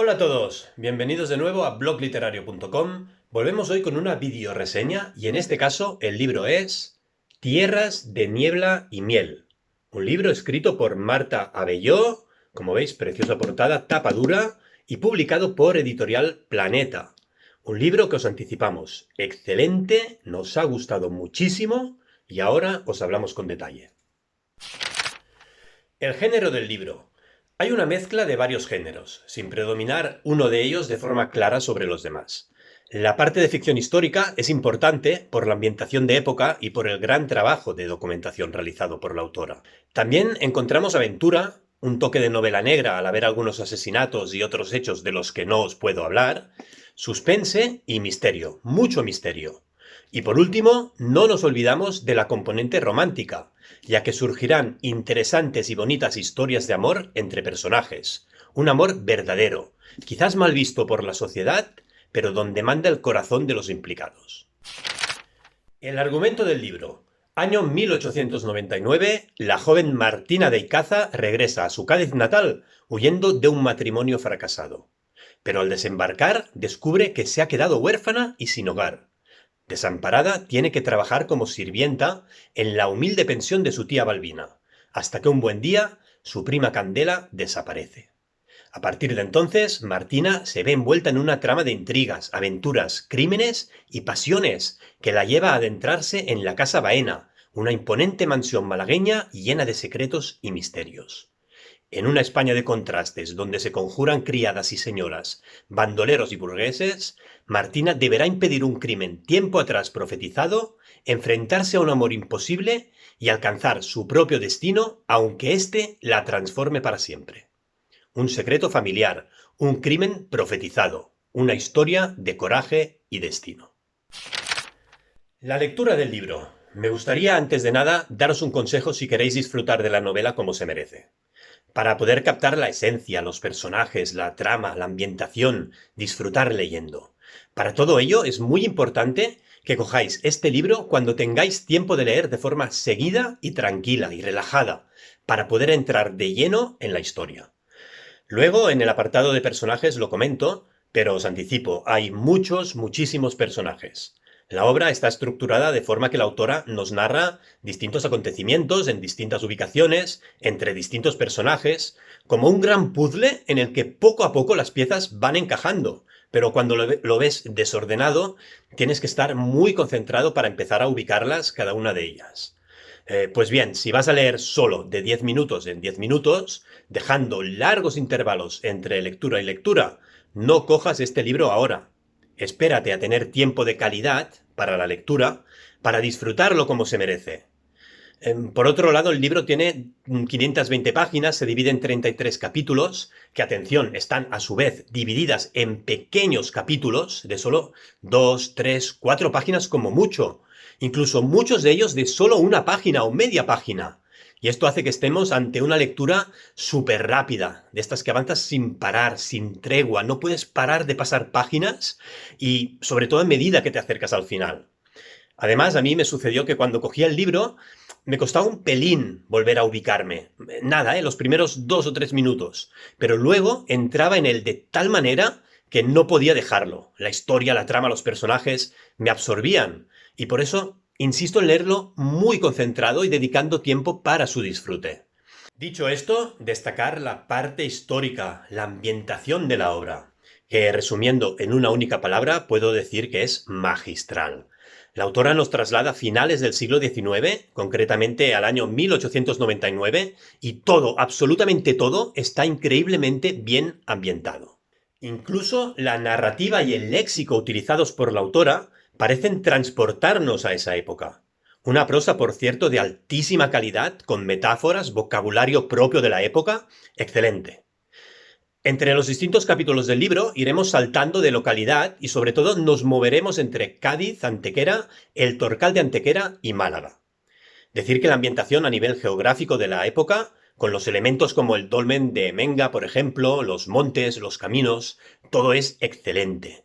Hola a todos, bienvenidos de nuevo a blogliterario.com. Volvemos hoy con una videoreseña y en este caso el libro es Tierras de niebla y miel. Un libro escrito por Marta Abelló, como veis, preciosa portada, tapa dura, y publicado por Editorial Planeta. Un libro que os anticipamos, excelente, nos ha gustado muchísimo y ahora os hablamos con detalle. El género del libro. Hay una mezcla de varios géneros, sin predominar uno de ellos de forma clara sobre los demás. La parte de ficción histórica es importante por la ambientación de época y por el gran trabajo de documentación realizado por la autora. También encontramos aventura, un toque de novela negra al haber algunos asesinatos y otros hechos de los que no os puedo hablar, suspense y misterio, mucho misterio. Y por último, no nos olvidamos de la componente romántica, ya que surgirán interesantes y bonitas historias de amor entre personajes. Un amor verdadero, quizás mal visto por la sociedad, pero donde manda el corazón de los implicados. El argumento del libro. Año 1899, la joven Martina de Icaza regresa a su Cádiz natal huyendo de un matrimonio fracasado. Pero al desembarcar descubre que se ha quedado huérfana y sin hogar. Desamparada, tiene que trabajar como sirvienta en la humilde pensión de su tía Balbina, hasta que un buen día su prima Candela desaparece. A partir de entonces, Martina se ve envuelta en una trama de intrigas, aventuras, crímenes y pasiones que la lleva a adentrarse en la Casa Baena, una imponente mansión malagueña llena de secretos y misterios. En una España de contrastes, donde se conjuran criadas y señoras, bandoleros y burgueses, Martina deberá impedir un crimen tiempo atrás profetizado, enfrentarse a un amor imposible y alcanzar su propio destino, aunque éste la transforme para siempre. Un secreto familiar, un crimen profetizado, una historia de coraje y destino. La lectura del libro. Me gustaría, antes de nada, daros un consejo si queréis disfrutar de la novela como se merece. Para poder captar la esencia, los personajes, la trama, la ambientación, disfrutar leyendo. Para todo ello es muy importante que cojáis este libro cuando tengáis tiempo de leer de forma seguida y tranquila y relajada, para poder entrar de lleno en la historia. Luego, en el apartado de personajes lo comento, pero os anticipo, hay muchísimos personajes. La obra está estructurada de forma que la autora nos narra distintos acontecimientos en distintas ubicaciones, entre distintos personajes, como un gran puzzle en el que poco a poco las piezas van encajando, pero cuando lo ves desordenado, tienes que estar muy concentrado para empezar a ubicarlas cada una de ellas. Pues bien, si vas a leer solo de 10 minutos en 10 minutos, dejando largos intervalos entre lectura y lectura, no cojas este libro ahora. Espérate a tener tiempo de calidad para la lectura, para disfrutarlo como se merece. Por otro lado, el libro tiene 520 páginas, se divide en 33 capítulos, que, atención, están a su vez divididas en pequeños capítulos de solo 2, 3, 4 páginas como mucho. Incluso muchos de ellos de solo una página o media página. Y esto hace que estemos ante una lectura súper rápida, de estas que avanzas sin parar, sin tregua, no puedes parar de pasar páginas y sobre todo en medida que te acercas al final. Además, a mí me sucedió que cuando cogía el libro me costaba un pelín volver a ubicarme. Nada, los primeros 2 o 3 minutos. Pero luego entraba en él de tal manera que no podía dejarlo. La historia, la trama, los personajes me absorbían. Y por eso insisto en leerlo muy concentrado y dedicando tiempo para su disfrute. Dicho esto, destacar la parte histórica, la ambientación de la obra, que resumiendo en una única palabra puedo decir que es magistral. La autora nos traslada a finales del siglo XIX, concretamente al año 1899, y todo, absolutamente todo, está increíblemente bien ambientado. Incluso la narrativa y el léxico utilizados por la autora parecen transportarnos a esa época. Una prosa, por cierto, de altísima calidad, con metáforas, vocabulario propio de la época, excelente. Entre los distintos capítulos del libro iremos saltando de localidad y sobre todo nos moveremos entre Cádiz, Antequera, el Torcal de Antequera y Málaga. Decir que la ambientación a nivel geográfico de la época, con los elementos como el dolmen de Menga, por ejemplo, los montes, los caminos, todo es excelente.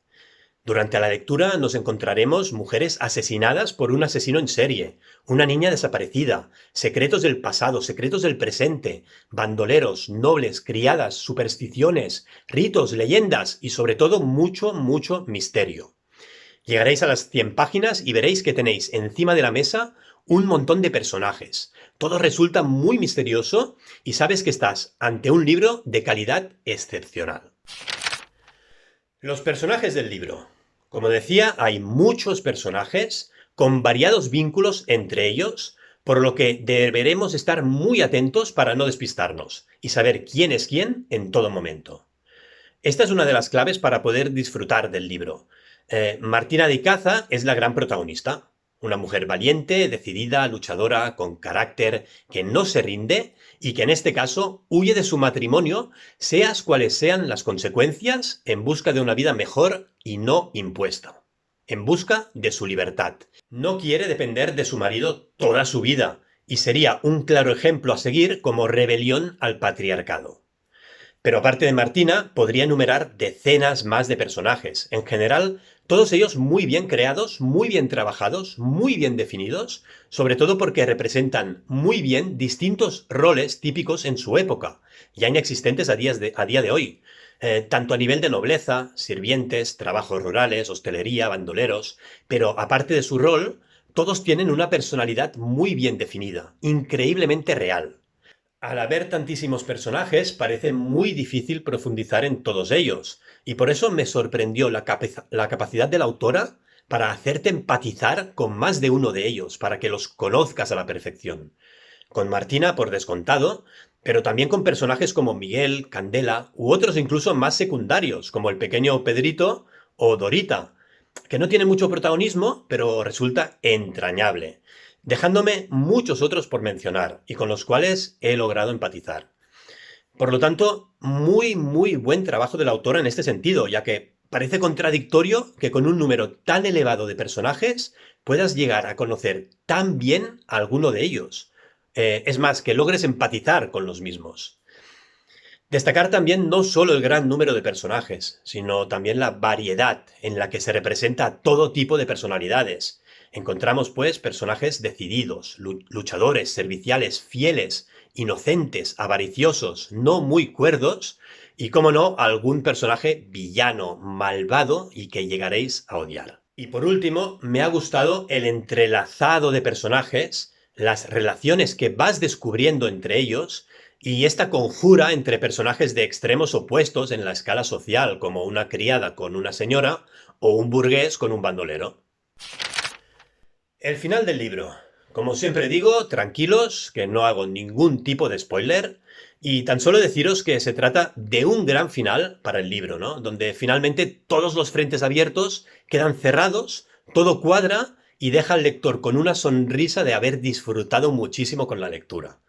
Durante la lectura nos encontraremos mujeres asesinadas por un asesino en serie, una niña desaparecida, secretos del pasado, secretos del presente, bandoleros, nobles, criadas, supersticiones, ritos, leyendas y sobre todo mucho, mucho misterio. Llegaréis a las 100 páginas y veréis que tenéis encima de la mesa un montón de personajes. Todo resulta muy misterioso y sabes que estás ante un libro de calidad excepcional. Los personajes del libro. Como decía, hay muchos personajes con variados vínculos entre ellos, por lo que deberemos estar muy atentos para no despistarnos y saber quién es quién en todo momento. Esta es una de las claves para poder disfrutar del libro. Martina de Icaza es la gran protagonista. Una mujer valiente, decidida, luchadora, con carácter, que no se rinde y que en este caso huye de su matrimonio, seas cuales sean las consecuencias, en busca de una vida mejor y no impuesta. En busca de su libertad. No quiere depender de su marido toda su vida y sería un claro ejemplo a seguir como rebelión al patriarcado. Pero aparte de Martina, podría enumerar decenas más de personajes. En general, todos ellos muy bien creados, muy bien trabajados, muy bien definidos, sobre todo porque representan muy bien distintos roles típicos en su época, ya inexistentes a día de hoy. Tanto a nivel de nobleza, sirvientes, trabajos rurales, hostelería, bandoleros, pero aparte de su rol, todos tienen una personalidad muy bien definida, increíblemente real. Al haber tantísimos personajes, parece muy difícil profundizar en todos ellos, y por eso me sorprendió la capacidad de la autora para hacerte empatizar con más de uno de ellos, para que los conozcas a la perfección. Con Martina, por descontado, pero también con personajes como Miguel, Candela, u otros incluso más secundarios, como el pequeño Pedrito o Dorita, que no tiene mucho protagonismo, pero resulta entrañable, dejándome muchos otros por mencionar y con los cuales he logrado empatizar. Por lo tanto, muy, muy buen trabajo de la autora en este sentido, ya que parece contradictorio que con un número tan elevado de personajes puedas llegar a conocer tan bien a alguno de ellos. Es más, que logres empatizar con los mismos. Destacar también no solo el gran número de personajes, sino también la variedad en la que se representa todo tipo de personalidades. Encontramos, pues, personajes decididos, luchadores, serviciales, fieles, inocentes, avariciosos, no muy cuerdos, y, como no, algún personaje villano, malvado y que llegaréis a odiar. Y por último, me ha gustado el entrelazado de personajes, las relaciones que vas descubriendo entre ellos, y esta conjura entre personajes de extremos opuestos en la escala social, como una criada con una señora o un burgués con un bandolero. El final del libro. Como siempre digo, tranquilos, que no hago ningún tipo de spoiler, y tan solo deciros que se trata de un gran final para el libro, ¿no? Donde finalmente todos los frentes abiertos quedan cerrados, todo cuadra y deja al lector con una sonrisa de haber disfrutado muchísimo con la lectura.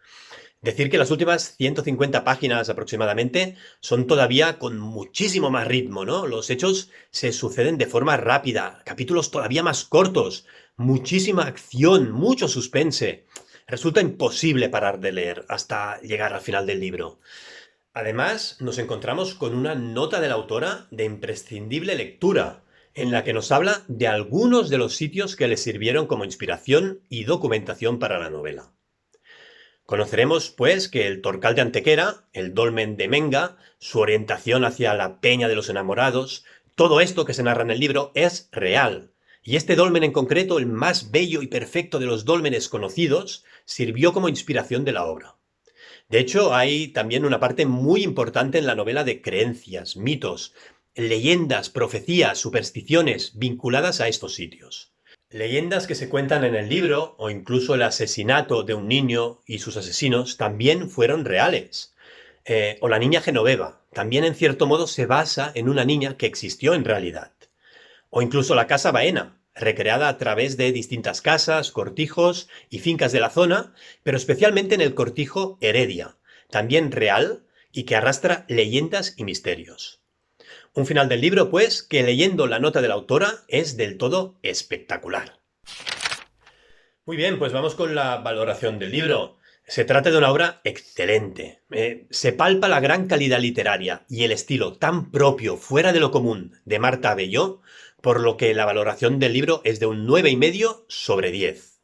Decir que las últimas 150 páginas aproximadamente son todavía con muchísimo más ritmo, ¿no? Los hechos se suceden de forma rápida, capítulos todavía más cortos, muchísima acción, mucho suspense. Resulta imposible parar de leer hasta llegar al final del libro. Además, nos encontramos con una nota de la autora de imprescindible lectura, en la que nos habla de algunos de los sitios que le sirvieron como inspiración y documentación para la novela. Conoceremos, pues, que el Torcal de Antequera, el Dolmen de Menga, su orientación hacia la Peña de los Enamorados, todo esto que se narra en el libro es real. Y este dolmen en concreto, el más bello y perfecto de los dólmenes conocidos, sirvió como inspiración de la obra. De hecho, hay también una parte muy importante en la novela de creencias, mitos, leyendas, profecías, supersticiones vinculadas a estos sitios. Leyendas que se cuentan en el libro, o incluso el asesinato de un niño y sus asesinos, también fueron reales. O la niña Genoveva, también en cierto modo se basa en una niña que existió en realidad. O incluso la Casa Baena, recreada a través de distintas casas, cortijos y fincas de la zona, pero especialmente en el cortijo Heredia, también real y que arrastra leyendas y misterios. Un final del libro, pues, que leyendo la nota de la autora es del todo espectacular. Muy bien, pues vamos con la valoración del libro. Se trata de una obra excelente. Se palpa la gran calidad literaria y el estilo tan propio, fuera de lo común, de Marta Abelló, por lo que la valoración del libro es de un 9,5 sobre 10.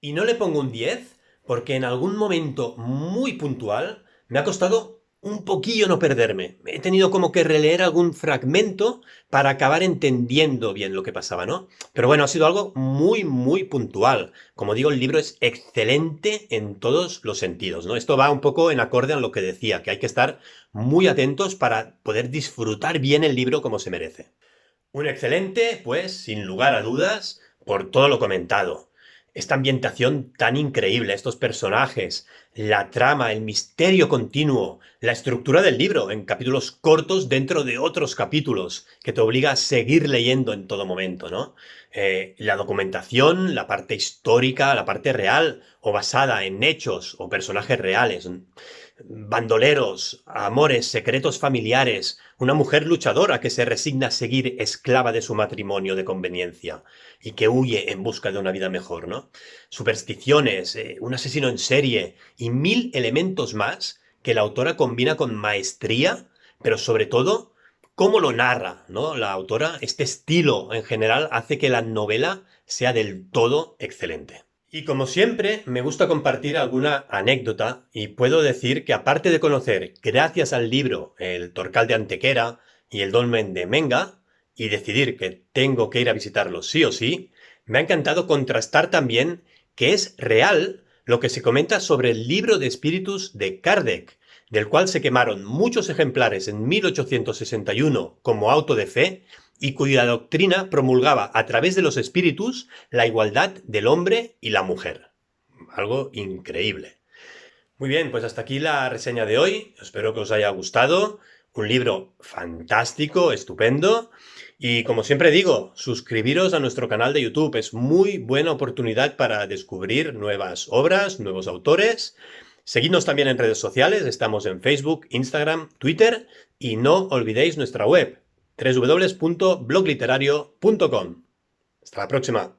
Y no le pongo un 10 porque en algún momento muy puntual me ha costado un poquillo no perderme. He tenido como que releer algún fragmento para acabar entendiendo bien lo que pasaba, ¿no? Pero bueno, ha sido algo muy, muy puntual. Como digo, el libro es excelente en todos los sentidos, ¿no? Esto va un poco en acorde a lo que decía, que hay que estar muy atentos para poder disfrutar bien el libro como se merece. Un excelente, pues, sin lugar a dudas, por todo lo comentado. Esta ambientación tan increíble, estos personajes, la trama, el misterio continuo, la estructura del libro en capítulos cortos dentro de otros capítulos, que te obliga a seguir leyendo en todo momento, ¿no? La documentación, la parte histórica, la parte real o basada en hechos o personajes reales, bandoleros, amores, secretos familiares, una mujer luchadora que se resigna a seguir esclava de su matrimonio de conveniencia y que huye en busca de una vida mejor, ¿no? Supersticiones, un asesino en serie y 1000 elementos más que la autora combina con maestría, pero sobre todo cómo lo narra, ¿no? La autora, este estilo en general hace que la novela sea del todo excelente. Y como siempre, me gusta compartir alguna anécdota y puedo decir que aparte de conocer, gracias al libro, el Torcal de Antequera y el Dolmen de Menga, y decidir que tengo que ir a visitarlos sí o sí, me ha encantado contrastar también que es real lo que se comenta sobre el libro de espíritus de Kardec, del cual se quemaron muchos ejemplares en 1861 como auto de fe y cuya doctrina promulgaba a través de los espíritus la igualdad del hombre y la mujer. Algo increíble. Muy bien, pues hasta aquí la reseña de hoy. Espero que os haya gustado. Un libro fantástico, estupendo. Y como siempre digo, suscribiros a nuestro canal de YouTube. Es muy buena oportunidad para descubrir nuevas obras, nuevos autores. Seguidnos también en redes sociales. Estamos en Facebook, Instagram, Twitter. Y no olvidéis nuestra web, www.blogliterario.com. Hasta la próxima.